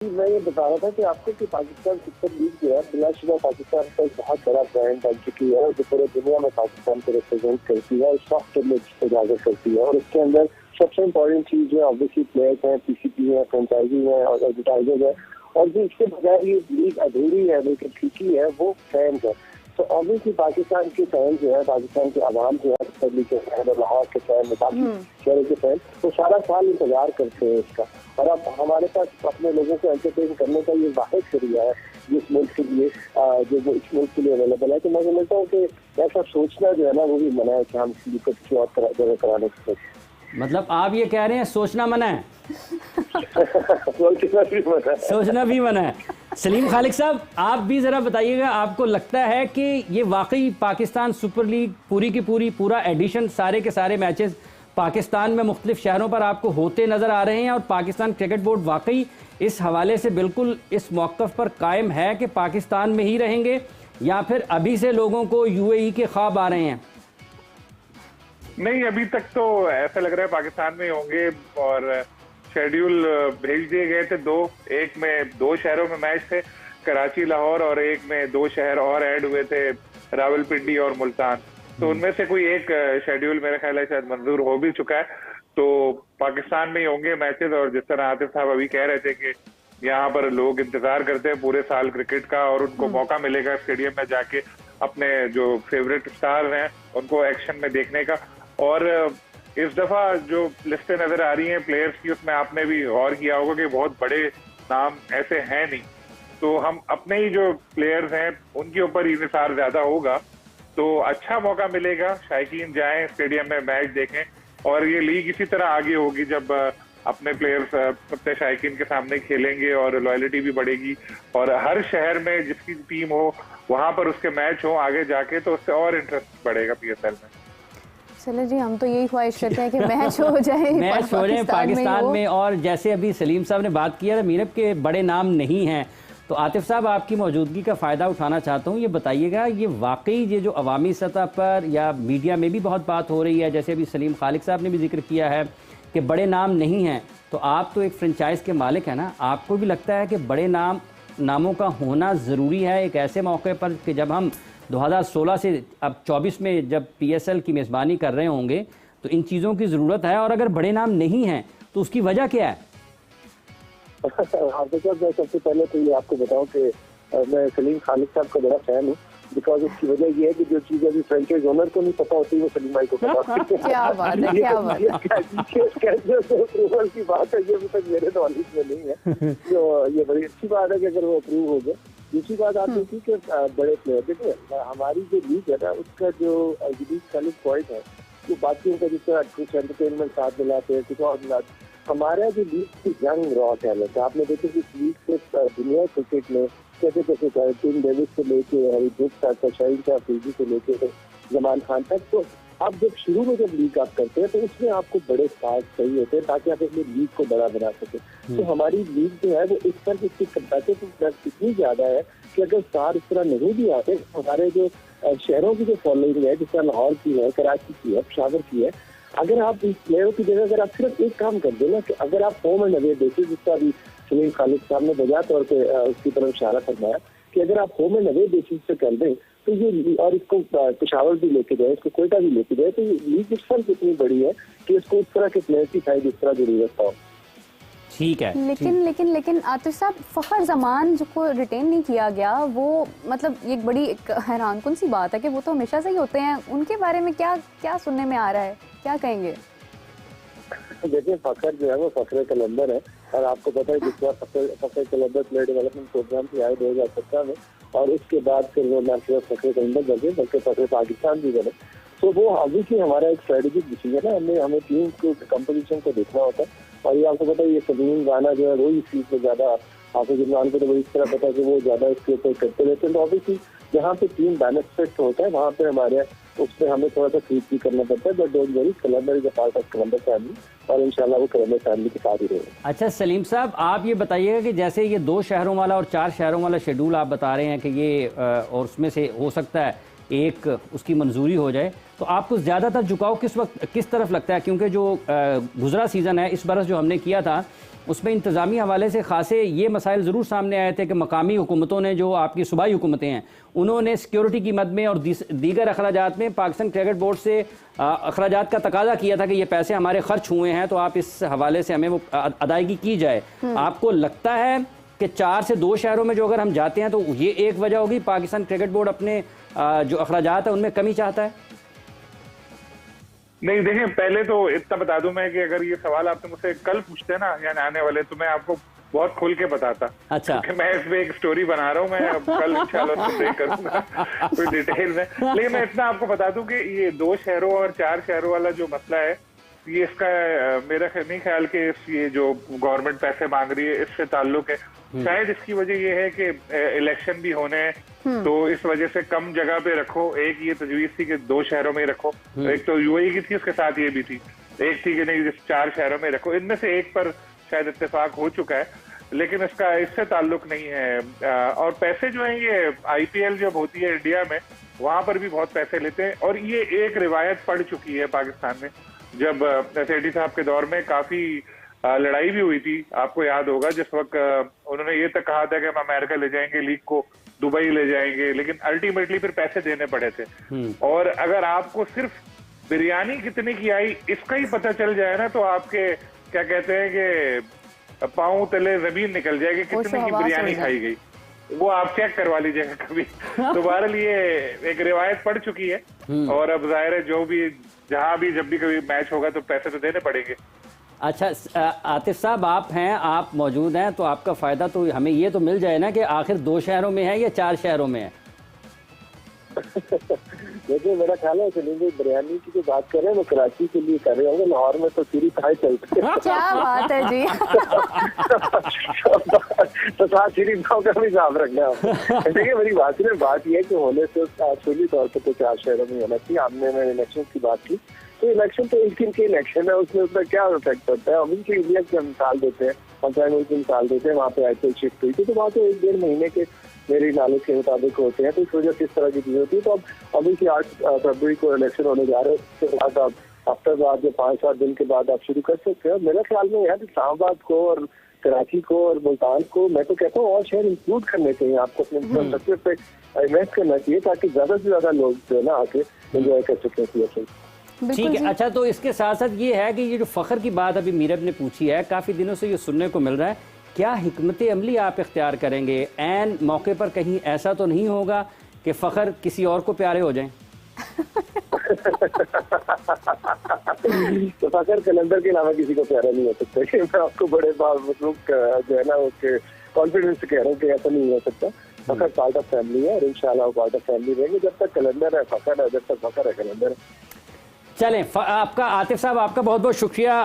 मैं ये बता रहा था कि आपको कि पाकिस्तान सुपर लीग जो है बिलाशुबा पाकिस्तान का एक बहुत बड़ा ब्रांड बन चुकी है, जो पूरे दुनिया में पाकिस्तान को रिप्रेजेंट करती है और सॉफ्ट इमेज उजागर करती है। और इसके अंदर सबसे इम्पोर्टेंट चीज जो ऑब्वियसली प्लेयर्स हैं, पीसीपी है, फ्रेंचाइजी है और एडवर्टाइजर है। और जो इसके बगैर ये लीग अधूरी है, लेकिन फीकी है, वो फैंस है। तो ऑब्वियसली पाकिस्तान के फैन जो है, पाकिस्तान के आवाम जो है, सुपर लीग के फैन और लाहौर के फैन, बाकी शहरों के फैन, वो सारा साल इंतजार करते हैं इसका। और अब हमारे पास अपने लोगों को एंटरटेन करने का ये वाहिद जरिया है जिस मुल्क के लिए, जो वो इस मुल्क के लिए अवेलेबल है। तो मैं समझता हूँ कि ऐसा सोचना जो है ना, वो भी मना है कि हम इस लीग को किसी और जगह कराने की सोचें। मतलब आप ये कह रहे हैं सोचना मना है? सोचना भी मना है। सलीम खालिक साहब, आप भी ज़रा बताइएगा, आपको लगता है कि ये वाकई पाकिस्तान सुपर लीग पूरी की पूरा एडिशन, सारे के सारे मैचेस पाकिस्तान में मुख्तलिफ शहरों पर आपको होते नज़र आ रहे हैं और पाकिस्तान क्रिकेट बोर्ड वाकई इस हवाले से बिल्कुल इस मौक़िफ़ पर कायम है कि पाकिस्तान में ही रहेंगे, या फिर अभी से लोगों को यूएई के ख्वाब आ रहे हैं? नहीं, अभी तक तो ऐसा लग रहा है पाकिस्तान में होंगे। और शेड्यूल भेज दिए गए थे एक में 2 शहरों में मैच थे, कराची, लाहौर, और एक में 2 शहर और ऐड हुए थे, रावलपिंडी और मुल्तान। तो उनमें से कोई एक शेड्यूल मेरा ख्याल है शायद मंजूर हो भी चुका है। तो पाकिस्तान में ही होंगे मैचेस। और जिस तरह आतिफ साहब अभी कह रहे थे कि यहाँ पर लोग इंतजार करते हैं पूरे साल क्रिकेट का, और उनको मौका मिलेगा स्टेडियम में जाके अपने जो फेवरेट स्टार हैं उनको एक्शन में देखने का। और इस दफा जो लिस्टें नजर आ रही हैं प्लेयर्स की, उसमें आपने भी गौर किया होगा कि बहुत बड़े नाम ऐसे हैं नहीं। तो हम अपने ही जो प्लेयर्स हैं उनके ऊपर ही निसार ज्यादा होगा, तो अच्छा मौका मिलेगा। शायकीन जाएं स्टेडियम में मैच देखें, और ये लीग इसी तरह आगे होगी जब अपने प्लेयर्स अपने शायकीन के सामने खेलेंगे और लॉयल्टी भी बढ़ेगी। और हर शहर में जिसकी टीम हो वहां पर उसके मैच हो आगे जाके, तो उससे और इंटरेस्ट बढ़ेगा पीएसएल में। चलो जी, हम तो यही ख्वाहिश करते हैं कि मैच हो जाए, मैच हो जाए पाकिस्तान में। और जैसे अभी सलीम साहब ने बात किया, मीरब के बड़े नाम नहीं हैं, तो आतिफ साहब आपकी मौजूदगी का फ़ायदा उठाना चाहता हूँ। ये बताइएगा, ये वाकई ये जो अवामी सतह पर या मीडिया में भी बहुत बात हो रही है, जैसे अभी सलीम खालिक साहब ने भी जिक्र किया है कि बड़े नाम नहीं हैं, तो आप तो एक फ्रेंचाइज के मालिक हैं ना, आपको भी लगता है कि बड़े नामों का होना ज़रूरी है एक ऐसे मौके पर कि जब हम 2016 से अब 24 में जब पीएसएल की मेज़बानी कर रहे होंगे, तो इन चीज़ों की ज़रूरत है? और अगर बड़े नाम नहीं हैं तो उसकी वजह क्या है? मैं सबसे पहले तो ये आपको बताऊं कि मैं सलीम खालिक साहब का बड़ा फैन हूँ, बिकॉज उसकी वजह ये है कि जो चीज़ अभी फ्रेंचाइज ओनर को नहीं पता होती, वो सलीम भाई को पता होती है। क्या बात है, क्या बात है। अप्रूवल की बात है, ये अभी तक मेरे नॉलेज में नहीं है। तो ये बड़ी अच्छी बात है कि अगर वो अप्रूव हो गए। दूसरी बात आती थी कि बड़े प्लेयर, देखिए हमारी जो लीग है ना, उसका जो यूनिक सेलिंग पॉइंट है, वो बाकी का जिस तरह कुछ एंटरटेनमेंट साथ मिलाते हैं, कुछ और मिलाते हैं, हमारा जो लीग की यंग रॉ टैलेंट है। आपने देखा कि लीग से दुनिया क्रिकेट में कैसे कैसे टिम डेविस से लेके हैरी ब्रूक्स तक, शाहिद शाह अफरीदी से लेके जमान खान तक, तो आप जब शुरू में जब लीग आप करते हैं तो उसमें आपको बड़े स्टार्स चाहिए होते हैं ताकि आप अपनी लीग को बड़ा बना सकें। तो हमारी लीग जो है वो इस पर इसकी कंपेटिटिव इतनी ज्यादा है कि अगर स्टार इस तरह नहीं भी आते, हमारे जो शहरों की जो फॉलोइंग है, जिस तरह लाहौर की है, कराची की है, पेशावर की है, अगर आप इस प्लेयरों की जगह अगर आप सिर्फ एक काम कर देना कि अगर आप होम एंड अवे बेसिस, जिसका अभी सलीम खालिक साहब ने बजा तौर पर उसकी तरफ इशारा फरमाया कि अगर आप होम एंड अवे बेसिस पे कर दें, तो ये और इसको पेशावर भी लेके जाए, इसको कोयटा भी लेके जाए, तो ये लीग इस तरह इतनी बड़ी है कि इसको इस तरह के प्लेयर की शायद इस तरह जरूरत हो। ठीक है, लेकिन आतिफ साहब, फखर जमान जो को रिटेन नहीं किया गया, वो मतलब ये एक बड़ी हैरानकुन सी बात है कि वो तो हमेशा से ही होते हैं। उनके बारे में क्या सुनने में आ रहा है, क्या कहेंगे? देखिए, फखर जो है वो फखरे कलंदर है, और आपको पता है जिस बार फखरे कलंदर प्लेयर डेवलपमेंट प्रोग्राम से आए 2017 में, और उसके बाद फिर वो न सिर्फ फखरे कलंदर बने बल्कि फखरे पाकिस्तान भी बने। तो वो ऑब्वियसली हमारा एक स्ट्रेटेजिक डिसीजन है। हमें टीम को कंपटीशन को देखना होता है, और ये आपको पता है ये सलीम गाना जो है वो इस चीज में ज्यादा, हाफिज इमरान को तो वो इस तरह पता है कि वो ज्यादा इसके ऊपर करते रहते हैं। तो ऑब्वियसली जहाँ पे टीम बैलेंस फिट होता है वहाँ पे हमारे उसमें हमें थोड़ा सा फीड भी करना पड़ता है। But don't worry, Qalandar is a part of Qalandar family, और इंशाल्लाह वो कलंदर फैमिली के साथ ही रहेगा। अच्छा सलीम साहब, आप ये बताइएगा कि जैसे ये 2 शहरों वाला और 4 शहरों वाला शेड्यूल आप बता रहे हैं कि ये और उसमें से हो सकता है एक उसकी मंजूरी हो जाए, तो आपको ज़्यादातर झुकाव किस वक्त किस तरफ लगता है? क्योंकि जो गुजरा सीज़न है, इस बरस जो हमने किया था, उसमें इंतज़ामी हवाले से खासे ये मसाइल ज़रूर सामने आए थे कि मकामी हुकूमतों ने, जो आपकी सूबाई हुकूमतें हैं, उन्होंने सिक्योरिटी की मद में और दीगर अखराजात में पाकिस्तान क्रिकेट बोर्ड से अखराजात का तकाजा किया था कि ये पैसे हमारे खर्च हुए हैं, तो आप इस हवाले से हमें वो अदायगी की जाए। आपको लगता है कि 4 से 2 शहरों में जो अगर हम जाते हैं तो ये एक वजह होगी पाकिस्तान क्रिकेट बोर्ड अपने जो अखराजात है उनमें कमी चाहता है? नहीं, देखें, पहले तो इतना बता दूं मैं कि अगर ये सवाल आपने मुझसे कल पूछते हैं ना, यानी आने वाले, तो मैं आपको बहुत खोल के बताता। अच्छा, क्योंकि मैं इसमें एक स्टोरी बना रहा हूँ, मैं अब कल इंशाल्लाह उसको करूंगा कोई डिटेल में। लेकिन मैं इतना आपको बता दूं कि ये 2 शहरों और 4 शहरों वाला जो मसला है, ये इसका मेरा नहीं ख्याल कि ये जो गवर्नमेंट पैसे मांग रही है इससे ताल्लुक है। शायद इसकी वजह ये है कि इलेक्शन भी होने हैं, तो इस वजह से कम जगह पे रखो। एक ये तजवीज थी कि 2 शहरों में रखो, एक तो यूएई की थी, उसके साथ ये भी थी, एक थी कि नहीं 4 शहरों में रखो। इनमें से एक पर शायद इत्तेफाक हो चुका है, लेकिन इसका इससे ताल्लुक नहीं है। और पैसे जो है, ये आईपीएल जब होती है इंडिया में, वहां पर भी बहुत पैसे लेते हैं। और ये एक रिवायत पड़ चुकी है पाकिस्तान में, जब सेठी साहब के दौर में काफी लड़ाई भी हुई थी, आपको याद होगा, जिस वक्त उन्होंने ये तक कहा था कि हम अमेरिका ले जाएंगे लीग को, दुबई ले जाएंगे, लेकिन अल्टीमेटली फिर पैसे देने पड़े थे। और अगर आपको सिर्फ बिरयानी कितने की आई इसका ही पता चल जाए ना, तो आपके क्या कहते हैं कि पांव तले जमीन निकल जाएगी कितने की बिरयानी खाई गई, वो आप चेक करवा लीजिएगा कभी। तो बहरहाल ये एक रिवायत पड़ चुकी है, और अब जाहिर है जो भी जहां भी जब भी कभी मैच होगा तो पैसे तो देने पड़ेंगे। अच्छा, आतिफ साहब आप हैं, आप मौजूद हैं, तो आपका फ़ायदा तो हमें ये तो मिल जाए ना कि आखिर 2 शहरों में है या 4 शहरों में है? देखिए, मेरा ख्याल है सलीम भाई, बिरयानी की जो बात कर रहे हैं वो कराची के लिए कर रहे होंगे, लाहौर में तो सीरी थाई चलती है। क्या बात है जी। तो साथ सीरी भाव का भी साफ रखना है। देखिए, मेरी बात ये है कि होने से एक्चुअली तौर पर तो 4 शहरों में होना चाहिए। आपने मैंने इलेक्शन की बात की, तो इलेक्शन तो एक दिन के इलेक्शन है, उसमें क्या इफेक्ट पड़ता है? हम इनकी इंडिया की मिसाल देते हैं, पंचायत की मिसाल देते हैं, वहाँ पे आईपीएल शिफ्ट हुई थी, तो वहाँ तो 1-1.5 महीने के मेरी नॉलेज के मुताबिक होते हैं, तो इस वजह से इस तरह की चीजें होती है। तो अब अभी की 8 फरवरी को इलेक्शन होने जा रहे हैं, उसके बाद आप हफ्ते बाद या 5-7 दिन के बाद आप शुरू कर सकते हो। मेरे ख्याल में यार इस्लामाबाद को और कराची को और मुल्तान को, मैं तो कहता हूँ और शहर इंक्लूड करने चाहिए, आपको अपने इंफ्रास्ट्रक्चर पे इन्वेस्ट करना चाहिए, ताकि ज्यादा से ज्यादा लोग जो है ना आके एंजॉय कर सकें इलेक्शन। ठीक है। अच्छा, तो इसके साथ साथ ये है कि ये जो फ़ख्र की बात अभी मीरब ने पूछी है, काफ़ी दिनों से ये सुनने को मिल रहा है, क्या हिकमत अमली आप इख्तियार करेंगे? ऐन मौके पर कहीं ऐसा तो नहीं होगा कि फ़ख्र किसी और को प्यारे हो जाएं? तो फ़ख्र कैलेंडर के अलावा किसी को प्यारा नहीं हो सकता। मैं आपको बड़े जो है ना उसके कॉन्फिडेंस से कह रहा हूँ कि ऐसा नहीं हो सकता। फ़ख्र पार्ट ऑफ फैमिली है और इंशाल्लाह पार्ट ऑफ फैमिली रहेंगे। जब तक कैलेंडर है फ़ख्र है, जब तक फ़ख्र है कैलेंडर है। चलें, आपका आतिफ साहब, आपका बहुत बहुत शुक्रिया।